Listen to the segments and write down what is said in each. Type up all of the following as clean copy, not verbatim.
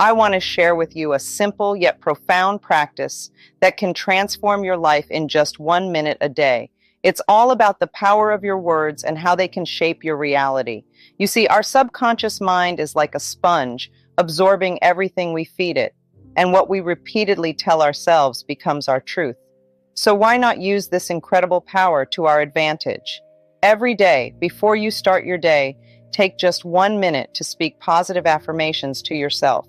I want to share with you a simple yet profound practice that can transform your life in just 1 minute a day. It's all about the power of your words and how they can shape your reality. You see, our subconscious mind is like a sponge, absorbing everything we feed it, and what we repeatedly tell ourselves becomes our truth. So why not use this incredible power to our advantage? Every day, before you start your day, take just 1 minute to speak positive affirmations to yourself.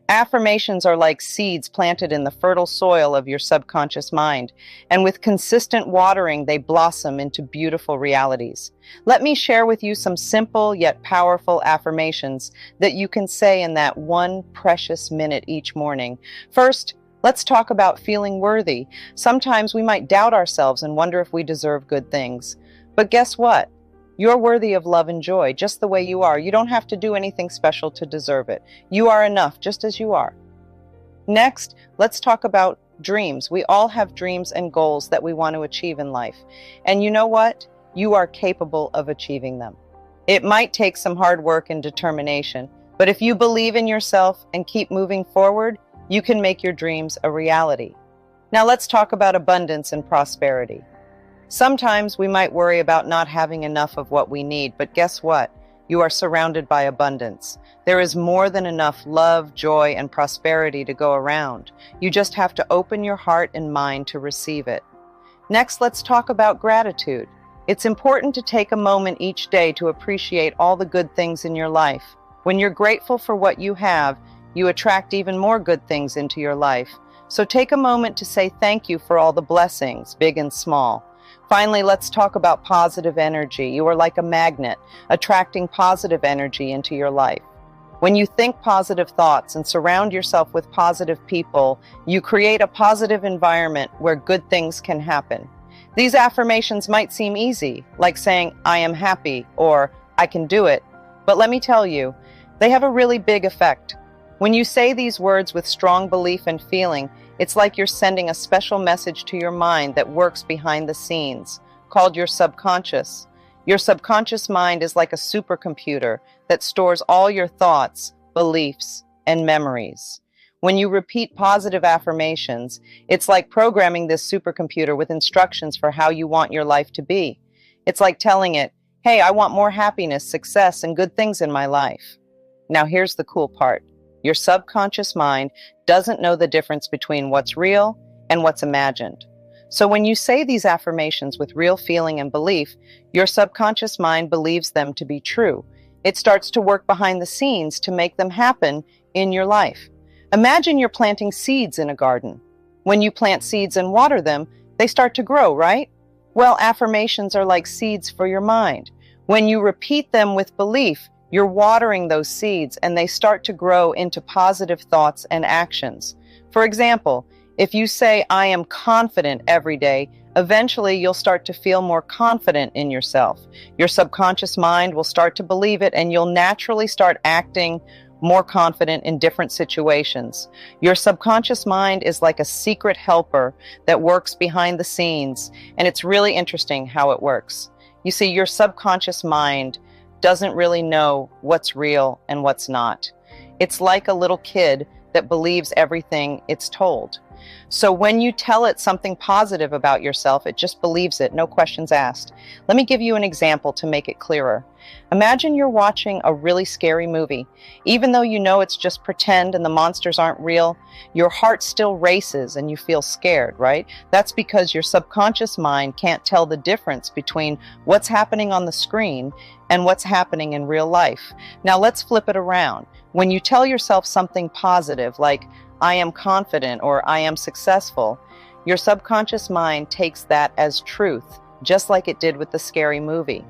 Affirmations are like seeds planted in the fertile soil of your subconscious mind, and with consistent watering, they blossom into beautiful realities. Let me share with you some simple yet powerful affirmations that you can say in that one precious minute each morning. First, let's talk about feeling worthy. Sometimes we might doubt ourselves and wonder if we deserve good things. But guess what? You're worthy of love and joy just the way you are. You don't have to do anything special to deserve it. You are enough just as you are. Next, let's talk about dreams. We all have dreams and goals that we want to achieve in life. And you know what? You are capable of achieving them. It might take some hard work and determination, but if you believe in yourself and keep moving forward, you can make your dreams a reality. Now let's talk about abundance and prosperity. Sometimes we might worry about not having enough of what we need, but guess what? You are surrounded by abundance. There is more than enough love, joy, and prosperity to go around. You just have to open your heart and mind to receive it. Next, let's talk about gratitude. It's important to take a moment each day to appreciate all the good things in your life. When you're grateful for what you have, you attract even more good things into your life. So take a moment to say thank you for all the blessings, big and small. Finally, let's talk about positive energy. You are like a magnet, attracting positive energy into your life. When you think positive thoughts and surround yourself with positive people, you create a positive environment where good things can happen. These affirmations might seem easy, like saying, I am happy, or I can do it. But let me tell you, they have a really big effect. When you say these words with strong belief and feeling, it's like you're sending a special message to your mind that works behind the scenes, called your subconscious. Your subconscious mind is like a supercomputer that stores all your thoughts, beliefs, and memories. When you repeat positive affirmations, it's like programming this supercomputer with instructions for how you want your life to be. It's like telling it, hey, I want more happiness, success, and good things in my life. Now here's the cool part. Your subconscious mind doesn't know the difference between what's real and what's imagined. So when you say these affirmations with real feeling and belief, your subconscious mind believes them to be true. It starts to work behind the scenes to make them happen in your life. Imagine you're planting seeds in a garden. When you plant seeds and water them, they start to grow, right? Well, affirmations are like seeds for your mind. When you repeat them with belief, you're watering those seeds and they start to grow into positive thoughts and actions. For example, if you say, I am confident every day, eventually you'll start to feel more confident in yourself. Your subconscious mind will start to believe it and you'll naturally start acting more confident in different situations. Your subconscious mind is like a secret helper that works behind the scenes, and it's really interesting how it works. You see, your subconscious mind doesn't really know what's real and what's not. It's like a little kid that believes everything it's told. So when you tell it something positive about yourself, it just believes it, no questions asked. Let me give you an example to make it clearer. Imagine you're watching a really scary movie. Even though you know it's just pretend and the monsters aren't real, your heart still races and you feel scared, right? That's because your subconscious mind can't tell the difference between what's happening on the screen and what's happening in real life. Now let's flip it around. When you tell yourself something positive, like, I am confident or I am successful, your subconscious mind takes that as truth, just like it did with the scary movie.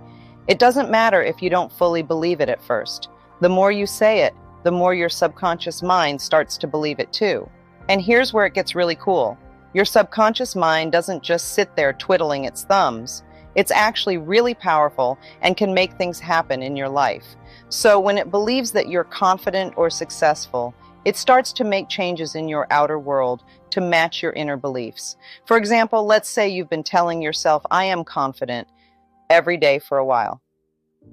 It doesn't matter if you don't fully believe it at first. The more you say it, the more your subconscious mind starts to believe it too. And here's where it gets really cool. Your subconscious mind doesn't just sit there twiddling its thumbs. It's actually really powerful and can make things happen in your life. So when it believes that you're confident or successful, it starts to make changes in your outer world to match your inner beliefs. For example, let's say you've been telling yourself, I am confident, every day for a while.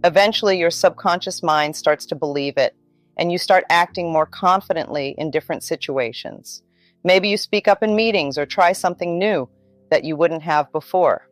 Eventually, your subconscious mind starts to believe it, and you start acting more confidently in different situations. Maybe you speak up in meetings or try something new that you wouldn't have before.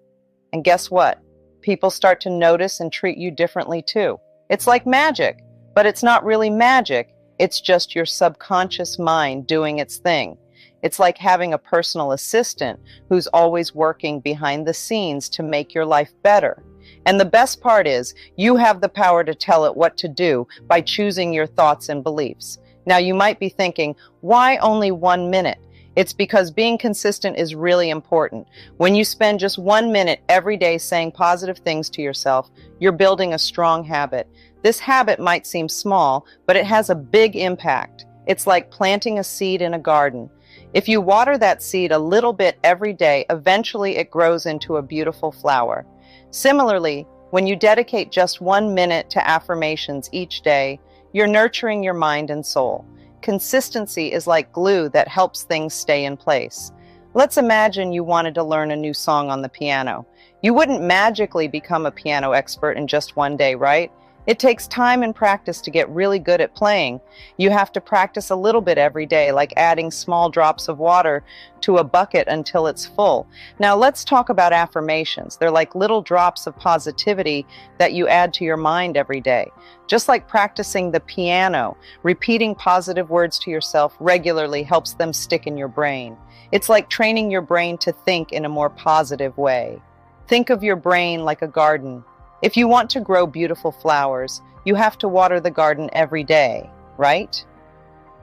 And guess what? People start to notice and treat you differently too. It's like magic, but it's not really magic. It's just your subconscious mind doing its thing. It's like having a personal assistant who's always working behind the scenes to make your life better. And the best part is, you have the power to tell it what to do by choosing your thoughts and beliefs. Now, you might be thinking, why only 1 minute? It's because being consistent is really important. When you spend just 1 minute every day saying positive things to yourself, you're building a strong habit. This habit might seem small, but it has a big impact. It's like planting a seed in a garden. If you water that seed a little bit every day, eventually it grows into a beautiful flower. Similarly, when you dedicate just 1 minute to affirmations each day, you're nurturing your mind and soul. Consistency is like glue that helps things stay in place. Let's imagine you wanted to learn a new song on the piano. You wouldn't magically become a piano expert in just 1 day, right? It takes time and practice to get really good at playing. You have to practice a little bit every day, like adding small drops of water to a bucket until it's full. Now let's talk about affirmations. They're like little drops of positivity that you add to your mind every day. Just like practicing the piano, repeating positive words to yourself regularly helps them stick in your brain. It's like training your brain to think in a more positive way. Think of your brain like a garden. If you want to grow beautiful flowers, you have to water the garden every day, right?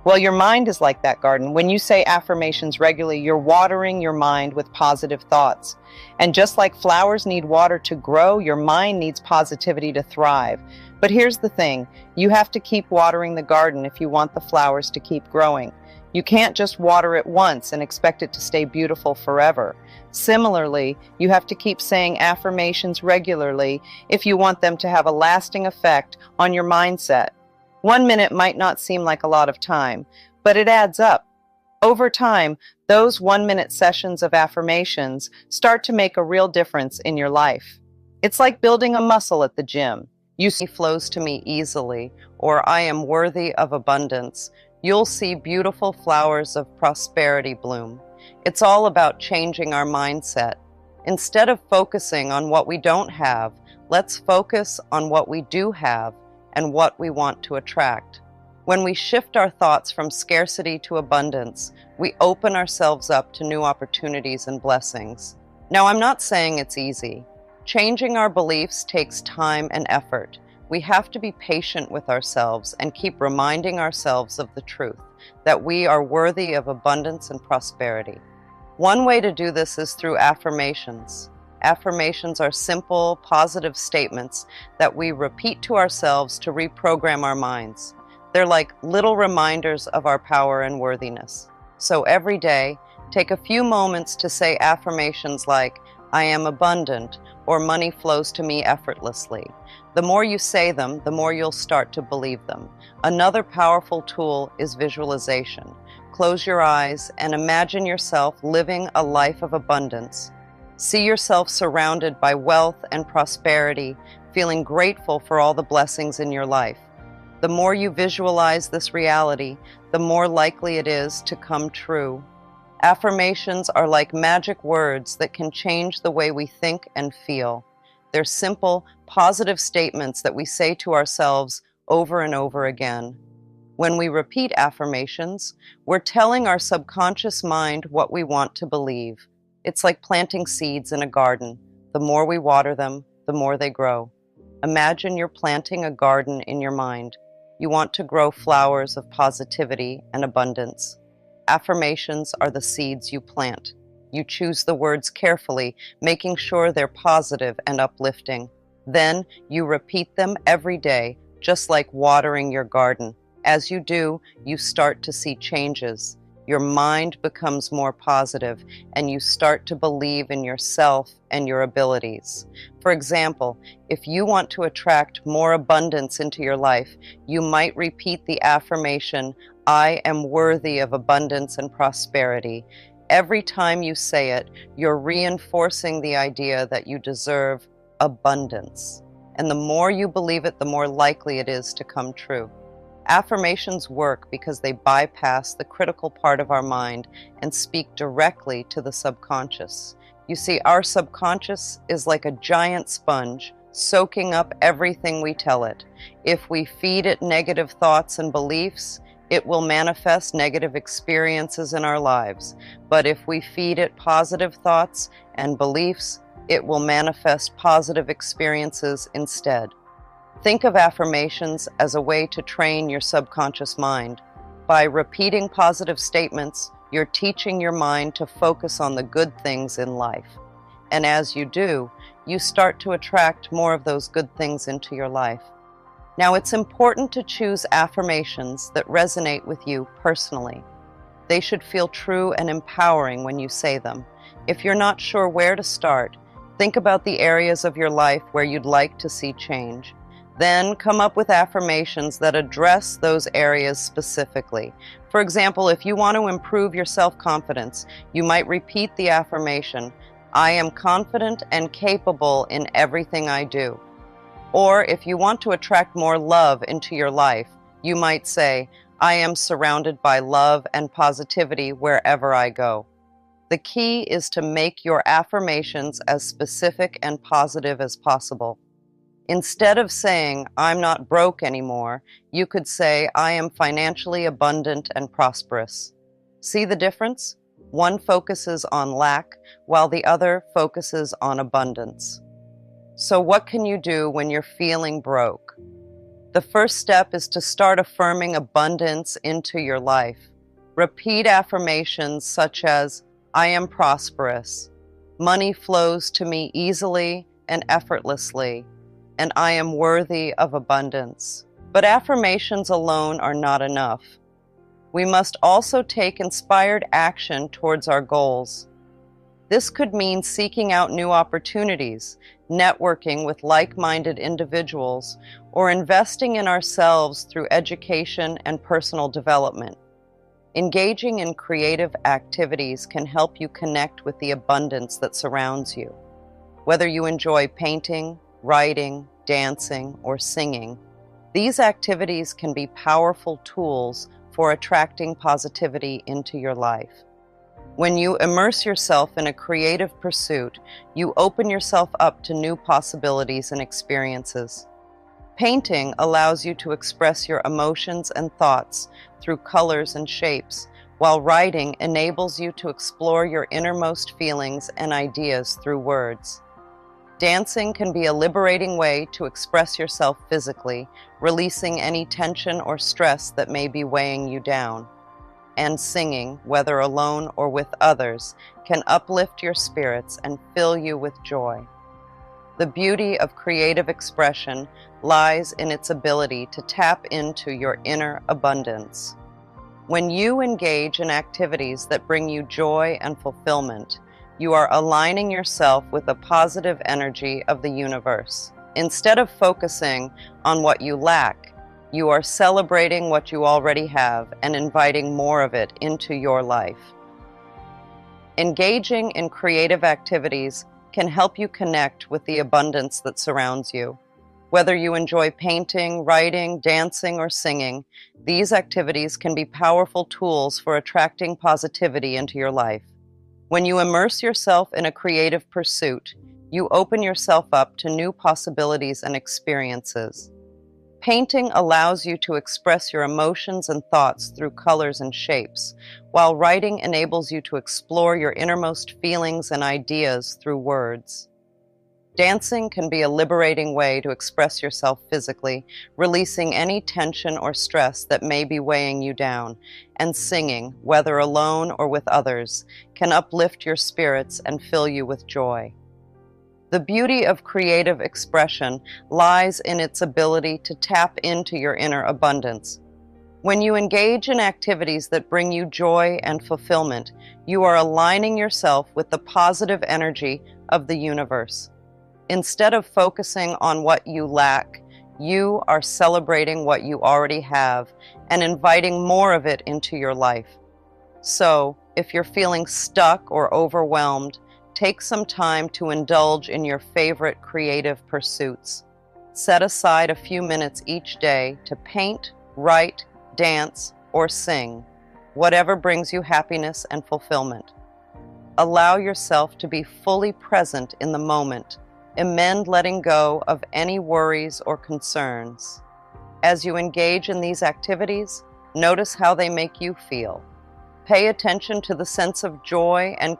Well, your mind is like that garden. When you say affirmations regularly, you're watering your mind with positive thoughts. And just like flowers need water to grow, your mind needs positivity to thrive. But here's the thing, you have to keep watering the garden if you want the flowers to keep growing. You can't just water it once and expect it to stay beautiful forever. Similarly, you have to keep saying affirmations regularly if you want them to have a lasting effect on your mindset. 1 minute might not seem like a lot of time, but it adds up. Over time, those 1 minute sessions of affirmations start to make a real difference in your life. It's like building a muscle at the gym. You see flows to me easily, or I am worthy of abundance. You'll see beautiful flowers of prosperity bloom. It's all about changing our mindset. Instead of focusing on what we don't have, let's focus on what we do have and what we want to attract. When we shift our thoughts from scarcity to abundance, we open ourselves up to new opportunities and blessings. Now, I'm not saying it's easy. Changing our beliefs takes time and effort. We have to be patient with ourselves and keep reminding ourselves of the truth, that we are worthy of abundance and prosperity. One way to do this is through affirmations. Affirmations are simple, positive statements that we repeat to ourselves to reprogram our minds. They're like little reminders of our power and worthiness. So every day, take a few moments to say affirmations like, I am abundant, or money flows to me effortlessly. The more you say them, the more you'll start to believe them. Another powerful tool is visualization. Close your eyes and imagine yourself living a life of abundance. See yourself surrounded by wealth and prosperity, feeling grateful for all the blessings in your life. The more you visualize this reality, the more likely it is to come true. Affirmations are like magic words that can change the way we think and feel. They're simple, positive statements that we say to ourselves over and over again. When we repeat affirmations, we're telling our subconscious mind what we want to believe. It's like planting seeds in a garden. The more we water them, the more they grow. Imagine you're planting a garden in your mind. You want to grow flowers of positivity and abundance. Affirmations are the seeds you plant. You choose the words carefully, making sure they're positive and uplifting. Then you repeat them every day, just like watering your garden. As you do, you start to see changes. Your mind becomes more positive, and you start to believe in yourself and your abilities. For example, if you want to attract more abundance into your life, you might repeat the affirmation, I am worthy of abundance and prosperity. Every time you say it, you're reinforcing the idea that you deserve abundance. And the more you believe it, the more likely it is to come true. Affirmations work because they bypass the critical part of our mind and speak directly to the subconscious. You see, our subconscious is like a giant sponge, soaking up everything we tell it. If we feed it negative thoughts and beliefs, it will manifest negative experiences in our lives. But if we feed it positive thoughts and beliefs, it will manifest positive experiences instead. Think of affirmations as a way to train your subconscious mind. By repeating positive statements, you're teaching your mind to focus on the good things in life. And as you do, you start to attract more of those good things into your life. Now, it's important to choose affirmations that resonate with you personally. They should feel true and empowering when you say them. If you're not sure where to start, think about the areas of your life where you'd like to see change. Then come up with affirmations that address those areas specifically. For example, if you want to improve your self-confidence, you might repeat the affirmation, "I am confident and capable in everything I do." Or if you want to attract more love into your life, you might say, "I am surrounded by love and positivity wherever I go." The key is to make your affirmations as specific and positive as possible. Instead of saying, "I'm not broke anymore," you could say, "I am financially abundant and prosperous." See the difference? One focuses on lack, while the other focuses on abundance. So what can you do when you're feeling broke? The first step is to start affirming abundance into your life. Repeat affirmations such as, "I am prosperous," "Money flows to me easily and effortlessly," and "I am worthy of abundance." But affirmations alone are not enough. We must also take inspired action towards our goals. This could mean seeking out new opportunities, networking with like-minded individuals, or investing in ourselves through education and personal development. Engaging in creative activities can help you connect with the abundance that surrounds you. Whether you enjoy painting, writing, dancing, or singing, these activities can be powerful tools for attracting positivity into your life. When you immerse yourself in a creative pursuit, you open yourself up to new possibilities and experiences. Painting allows you to express your emotions and thoughts through colors and shapes, while writing enables you to explore your innermost feelings and ideas through words. Dancing can be a liberating way to express yourself physically, releasing any tension or stress that may be weighing you down. And singing, whether alone or with others, can uplift your spirits and fill you with joy. The beauty of creative expression lies in its ability to tap into your inner abundance. When you engage in activities that bring you joy and fulfillment, you are aligning yourself with the positive energy of the universe. Instead of focusing on what you lack, you are celebrating what you already have and inviting more of it into your life. Engaging in creative activities can help you connect with the abundance that surrounds you. Whether you enjoy painting, writing, dancing, or singing, these activities can be powerful tools for attracting positivity into your life. When you immerse yourself in a creative pursuit, you open yourself up to new possibilities and experiences. Painting allows you to express your emotions and thoughts through colors and shapes, while writing enables you to explore your innermost feelings and ideas through words. Dancing can be a liberating way to express yourself physically, releasing any tension or stress that may be weighing you down, and singing, whether alone or with others, can uplift your spirits and fill you with joy. The beauty of creative expression lies in its ability to tap into your inner abundance. When you engage in activities that bring you joy and fulfillment, you are aligning yourself with the positive energy of the universe. Instead of focusing on what you lack, you are celebrating what you already have and inviting more of it into your life. So, if you're feeling stuck or overwhelmed, take some time to indulge in your favorite creative pursuits. Set aside a few minutes each day to paint, Write, dance, or sing, whatever brings you happiness and fulfillment. Allow yourself to be fully present in the moment. Amend letting go of any worries or concerns. As you engage in these activities, notice how they make you feel. Pay attention to the sense of joy and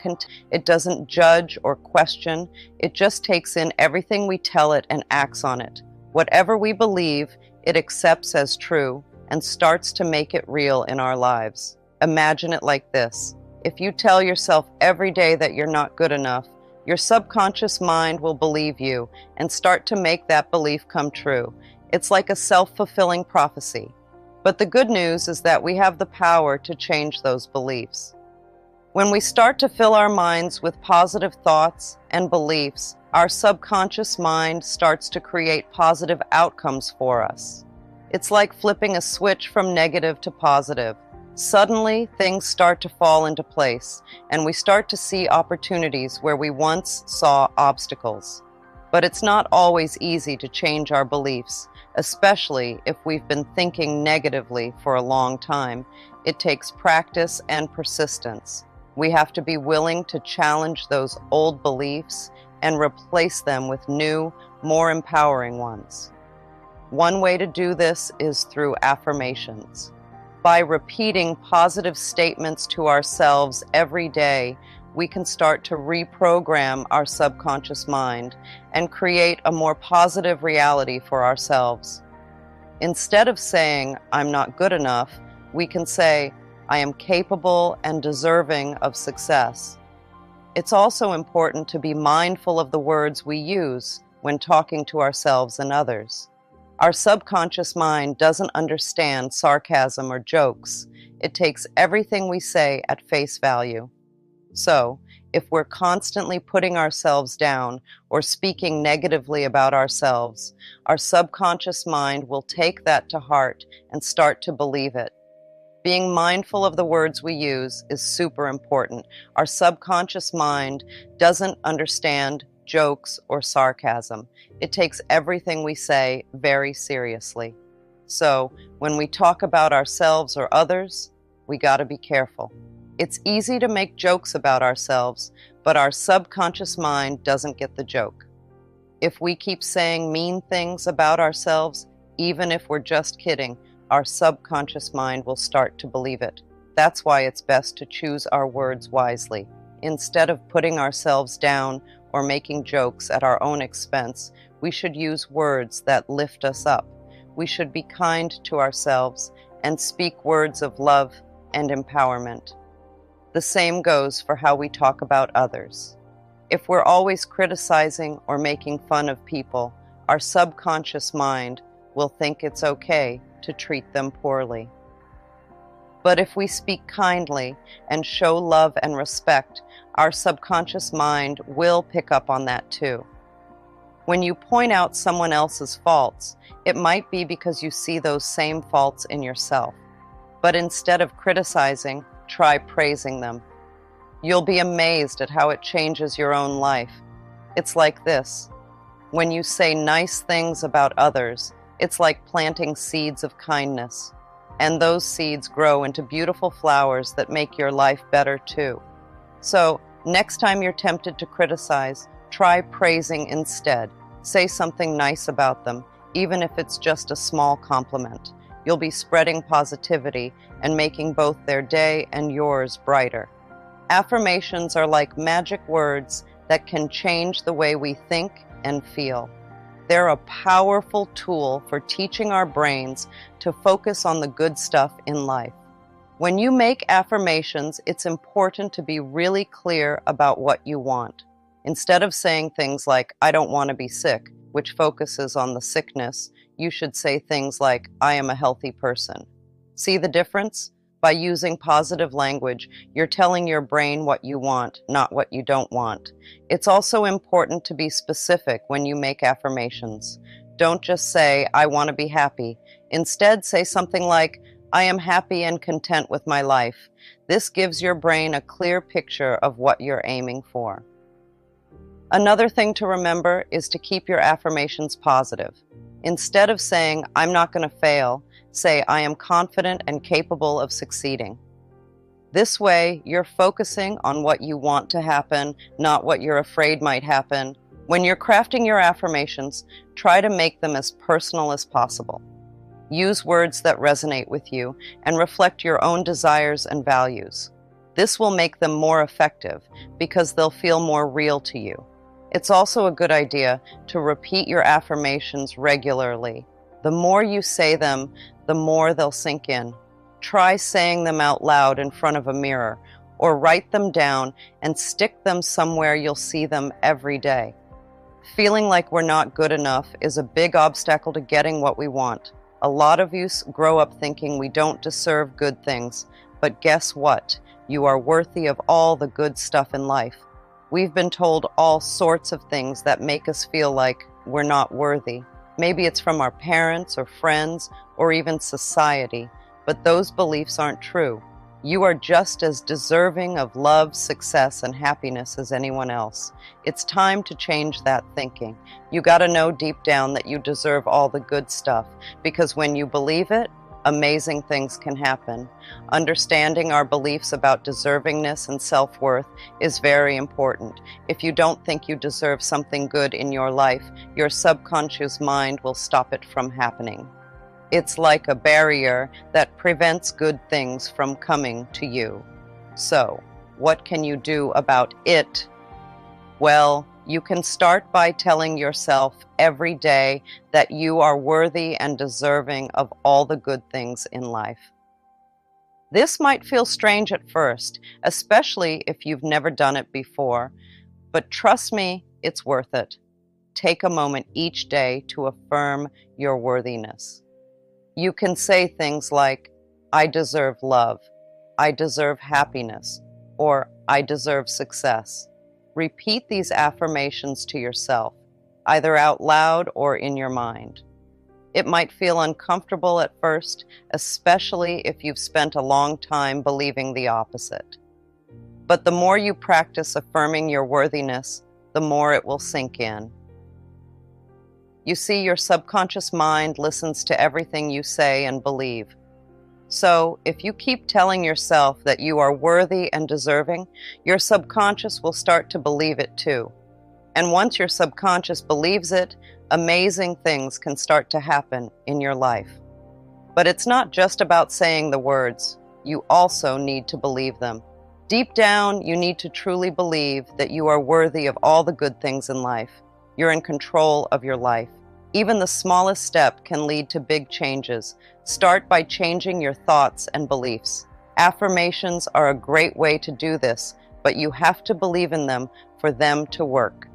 it doesn't judge or question. It just takes in everything we tell it and acts on it. Whatever we believe, it accepts as true and starts to make it real in our lives. Imagine it like this. If you tell yourself every day that you're not good enough, your subconscious mind will believe you and start to make that belief come true. It's like a self-fulfilling prophecy. But the good news is that we have the power to change those beliefs. When we start to fill our minds with positive thoughts and beliefs, our subconscious mind starts to create positive outcomes for us. It's like flipping a switch from negative to positive. Suddenly, things start to fall into place, and we start to see opportunities where we once saw obstacles. But it's not always easy to change our beliefs, especially if we've been thinking negatively for a long time. It takes practice and persistence. We have to be willing to challenge those old beliefs and replace them with new, more empowering ones. One way to do this is through affirmations. By repeating positive statements to ourselves every day, we can start to reprogram our subconscious mind and create a more positive reality for ourselves. Instead of saying, "I'm not good enough," we can say, "I am capable and deserving of success." It's also important to be mindful of the words we use when talking to ourselves and others. Our subconscious mind doesn't understand sarcasm or jokes. It takes everything we say at face value. So, if we're constantly putting ourselves down or speaking negatively about ourselves, our subconscious mind will take that to heart and start to believe it. Being mindful of the words we use is super important. Our subconscious mind doesn't understand jokes or sarcasm. It takes everything we say very seriously. So, when we talk about ourselves or others, we gotta be careful. It's easy to make jokes about ourselves, but our subconscious mind doesn't get the joke. If we keep saying mean things about ourselves, even if we're just kidding, our subconscious mind will start to believe it. That's why it's best to choose our words wisely. Instead of putting ourselves down or making jokes at our own expense, we should use words that lift us up. We should be kind to ourselves and speak words of love and empowerment. The same goes for how we talk about others. If we're always criticizing or making fun of people, our subconscious mind will think it's okay to treat them poorly. But if we speak kindly and show love and respect, our subconscious mind will pick up on that too. When you point out someone else's faults, it might be because you see those same faults in yourself. But instead of criticizing, try praising them. You'll be amazed at how it changes your own life. It's like this. When you say nice things about others, it's like planting seeds of kindness. And those seeds grow into beautiful flowers that make your life better too. So, next time you're tempted to criticize, try praising instead. Say something nice about them, even if it's just a small compliment. You'll be spreading positivity and making both their day and yours brighter. Affirmations are like magic words that can change the way we think and feel. They're a powerful tool for teaching our brains to focus on the good stuff in life. When you make affirmations, it's important to be really clear about what you want. Instead of saying things like, "I don't want to be sick," which focuses on the sickness, you should say things like, "I am a healthy person." See the difference? By using positive language, you're telling your brain what you want, not what you don't want. It's also important to be specific when you make affirmations. Don't just say, "I want to be happy." Instead, say something like, "I am happy and content with my life." This gives your brain a clear picture of what you're aiming for. Another thing to remember is to keep your affirmations positive. Instead of saying, I'm not going to fail, say, I am confident and capable of succeeding. This way, you're focusing on what you want to happen, not what you're afraid might happen. When you're crafting your affirmations, try to make them as personal as possible. Use words that resonate with you and reflect your own desires and values. This will make them more effective because they'll feel more real to you. It's also a good idea to repeat your affirmations regularly. The more you say them, the more they'll sink in. Try saying them out loud in front of a mirror, or write them down and stick them somewhere you'll see them every day. Feeling like we're not good enough is a big obstacle to getting what we want. A lot of us grow up thinking we don't deserve good things, but guess what? You are worthy of all the good stuff in life. We've been told all sorts of things that make us feel like we're not worthy. Maybe it's from our parents or friends or even society. But those beliefs aren't true. You are just as deserving of love, success, and happiness as anyone else. It's time to change that thinking. You gotta know deep down that you deserve all the good stuff, because when you believe it, amazing things can happen. Understanding our beliefs about deservingness and self-worth is very important. If you don't think you deserve something good in your life, your subconscious mind will stop it from happening. It's like a barrier that prevents good things from coming to you. So, what can you do about it? Well, you can start by telling yourself every day that you are worthy and deserving of all the good things in life. This might feel strange at first, especially if you've never done it before, but trust me, it's worth it. Take a moment each day to affirm your worthiness. You can say things like, I deserve love, I deserve happiness, or I deserve success. Repeat these affirmations to yourself, either out loud or in your mind. It might feel uncomfortable at first, especially if you've spent a long time believing the opposite. But the more you practice affirming your worthiness, the more it will sink in. You see, your subconscious mind listens to everything you say and believe. So, if you keep telling yourself that you are worthy and deserving, your subconscious will start to believe it too. And once your subconscious believes it, amazing things can start to happen in your life. But it's not just about saying the words. You also need to believe them. Deep down, you need to truly believe that you are worthy of all the good things in life. You're in control of your life. Even the smallest step can lead to big changes. Start by changing your thoughts and beliefs. Affirmations are a great way to do this, but you have to believe in them for them to work.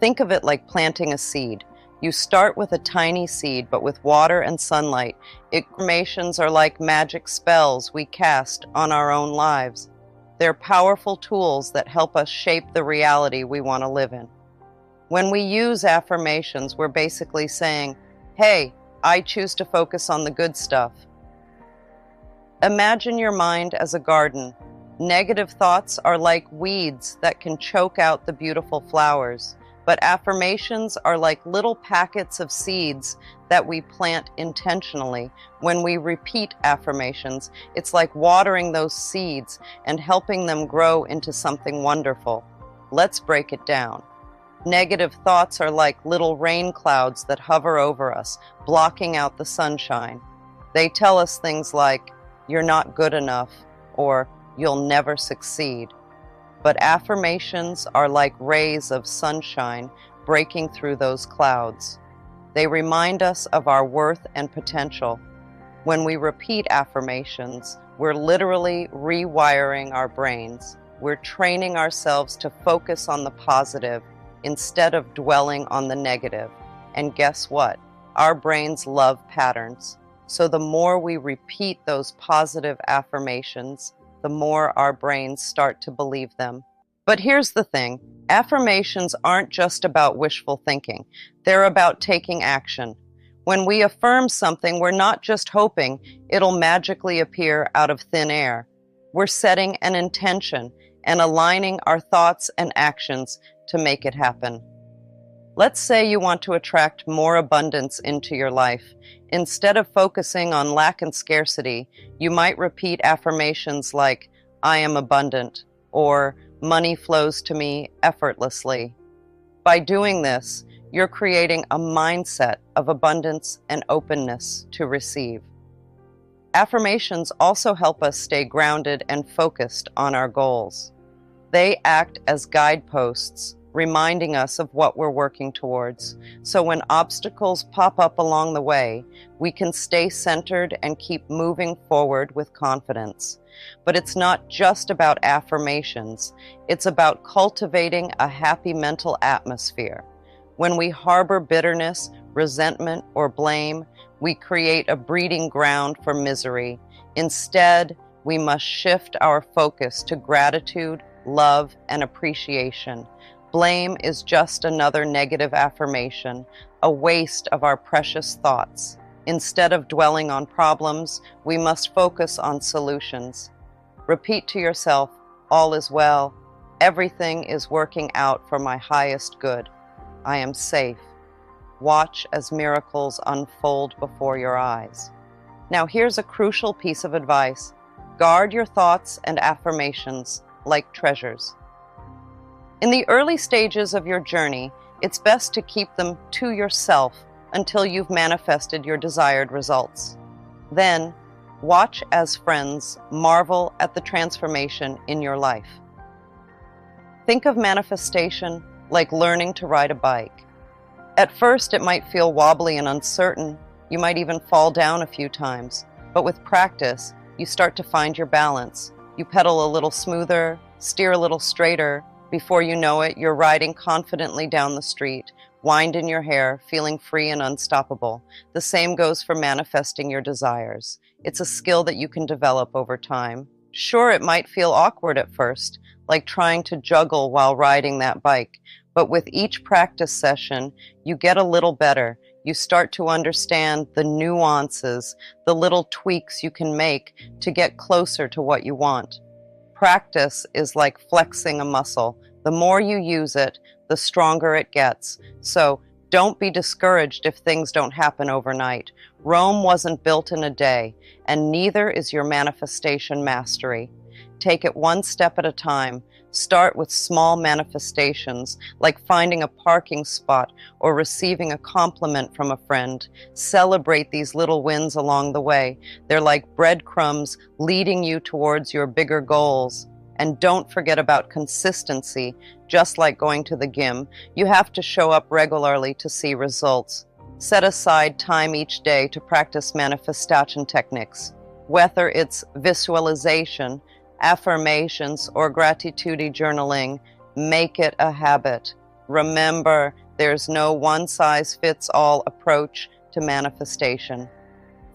Think of it like planting a seed. You start with a tiny seed, but with water and sunlight, affirmations are like magic spells we cast on our own lives. They're powerful tools that help us shape the reality we want to live in. When we use affirmations, we're basically saying, hey, I choose to focus on the good stuff. Imagine your mind as a garden. Negative thoughts are like weeds that can choke out the beautiful flowers, but affirmations are like little packets of seeds that we plant intentionally. When we repeat affirmations, it's like watering those seeds and helping them grow into something wonderful. Let's break it down. Negative thoughts are like little rain clouds that hover over us, blocking out the sunshine. They tell us things like, you're not good enough, or you'll never succeed. But affirmations are like rays of sunshine breaking through those clouds. They remind us of our worth and potential. When we repeat affirmations, we're literally rewiring our brains. We're training ourselves to focus on the positive instead of dwelling on the negative. And guess what? Our brains love patterns. So the more we repeat those positive affirmations, the more our brains start to believe them. But here's the thing, affirmations aren't just about wishful thinking. They're about taking action. When we affirm something, we're not just hoping it'll magically appear out of thin air. We're setting an intention and aligning our thoughts and actions to make it happen. Let's say you want to attract more abundance into your life. Instead of focusing on lack and scarcity, you might repeat affirmations like, I am abundant, or money flows to me effortlessly. By doing this, you're creating a mindset of abundance and openness to receive. Affirmations also help us stay grounded and focused on our goals. They act as guideposts, reminding us of what we're working towards. So when obstacles pop up along the way, we can stay centered and keep moving forward with confidence. But it's not just about affirmations. It's about cultivating a happy mental atmosphere. When we harbor bitterness, resentment, or blame, we create a breeding ground for misery. Instead, we must shift our focus to gratitude, love, and appreciation. Blame is just another negative affirmation, a waste of our precious thoughts. Instead of dwelling on problems, we must focus on solutions. Repeat to yourself, all is well. Everything is working out for my highest good. I am safe. Watch as miracles unfold before your eyes. Now here's a crucial piece of advice. Guard your thoughts and affirmations like treasures. In the early stages of your journey, it's best to keep them to yourself until you've manifested your desired results. Then, watch as friends marvel at the transformation in your life. Think of manifestation like learning to ride a bike. At first, it might feel wobbly and uncertain. You might even fall down a few times. But with practice, you start to find your balance. You pedal a little smoother, steer a little straighter. Before you know it, you're riding confidently down the street, wind in your hair, feeling free and unstoppable. The same goes for manifesting your desires. It's a skill that you can develop over time. Sure, it might feel awkward at first, like trying to juggle while riding that bike. But with each practice session, you get a little better. You start to understand the nuances, the little tweaks you can make to get closer to what you want. Practice is like flexing a muscle. The more you use it, the stronger it gets. So don't be discouraged if things don't happen overnight. Rome wasn't built in a day, and neither is your manifestation mastery. Take it one step at a time. Start with small manifestations, like finding a parking spot or receiving a compliment from a friend. Celebrate these little wins along the way. They're like breadcrumbs leading you towards your bigger goals. And don't forget about consistency. Just like going to the gym, you have to show up regularly to see results. Set aside time each day to practice manifestation techniques. Whether it's visualization, affirmations, or gratitude journaling, make it a habit. Remember, there's no one-size-fits-all approach to manifestation.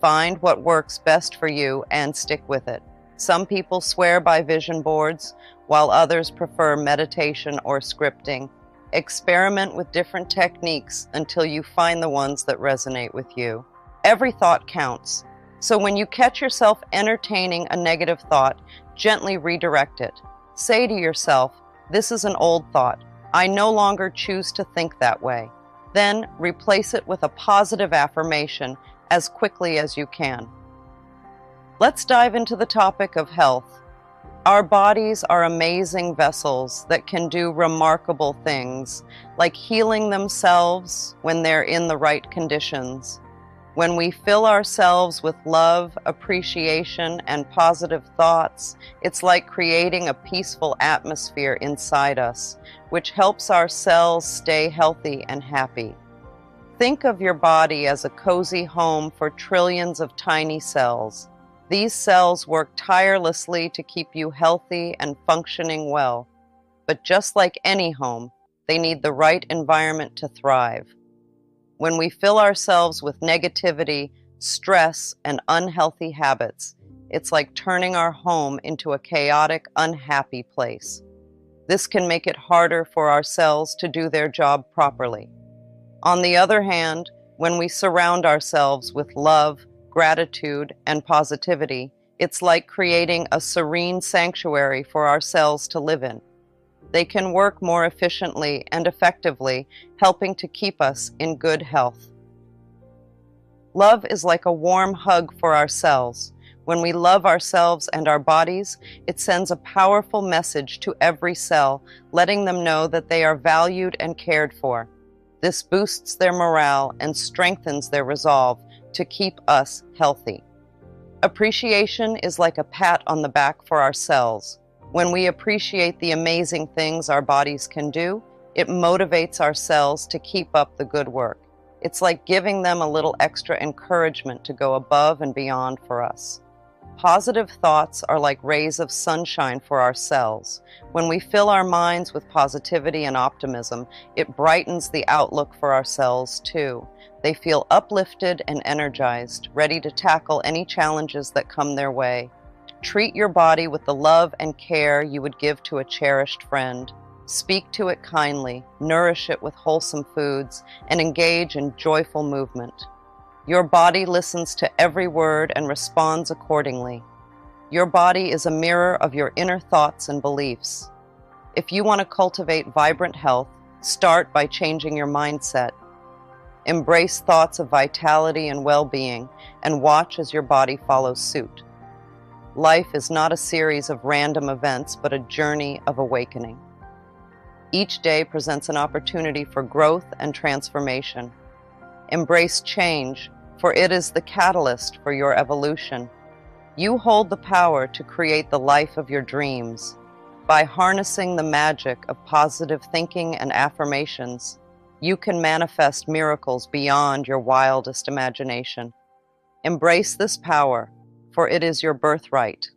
Find what works best for you and stick with it. Some people swear by vision boards, while others prefer meditation or scripting. Experiment with different techniques until you find the ones that resonate with you. Every thought counts. So when you catch yourself entertaining a negative thought, gently redirect it. Say to yourself, this is an old thought. I no longer choose to think that way. Then replace it with a positive affirmation as quickly as you can. Let's dive into the topic of health. Our bodies are amazing vessels that can do remarkable things, like healing themselves when they're in the right conditions. When we fill ourselves with love, appreciation, and positive thoughts, it's like creating a peaceful atmosphere inside us, which helps our cells stay healthy and happy. Think of your body as a cozy home for trillions of tiny cells. These cells work tirelessly to keep you healthy and functioning well. But just like any home, they need the right environment to thrive. When we fill ourselves with negativity, stress, and unhealthy habits, it's like turning our home into a chaotic, unhappy place. This can make it harder for our cells to do their job properly. On the other hand, when we surround ourselves with love, gratitude, and positivity, it's like creating a serene sanctuary for our cells to live in. They can work more efficiently and effectively, helping to keep us in good health. Love is like a warm hug for our cells. When we love ourselves and our bodies, it sends a powerful message to every cell, letting them know that they are valued and cared for. This boosts their morale and strengthens their resolve to keep us healthy. Appreciation is like a pat on the back for our cells. When we appreciate the amazing things our bodies can do, it motivates our cells to keep up the good work. It's like giving them a little extra encouragement to go above and beyond for us. Positive thoughts are like rays of sunshine for our cells. When we fill our minds with positivity and optimism, it brightens the outlook for our cells too. They feel uplifted and energized, ready to tackle any challenges that come their way. Treat your body with the love and care you would give to a cherished friend. Speak to it kindly, nourish it with wholesome foods, and engage in joyful movement. Your body listens to every word and responds accordingly. Your body is a mirror of your inner thoughts and beliefs. If you want to cultivate vibrant health, start by changing your mindset. Embrace thoughts of vitality and well-being, and watch as your body follows suit. Life is not a series of random events, but a journey of awakening. Each day presents an opportunity for growth and transformation. Embrace change, for it is the catalyst for your evolution. You hold the power to create the life of your dreams. By harnessing the magic of positive thinking and affirmations, you can manifest miracles beyond your wildest imagination. Embrace this power, for it is your birthright.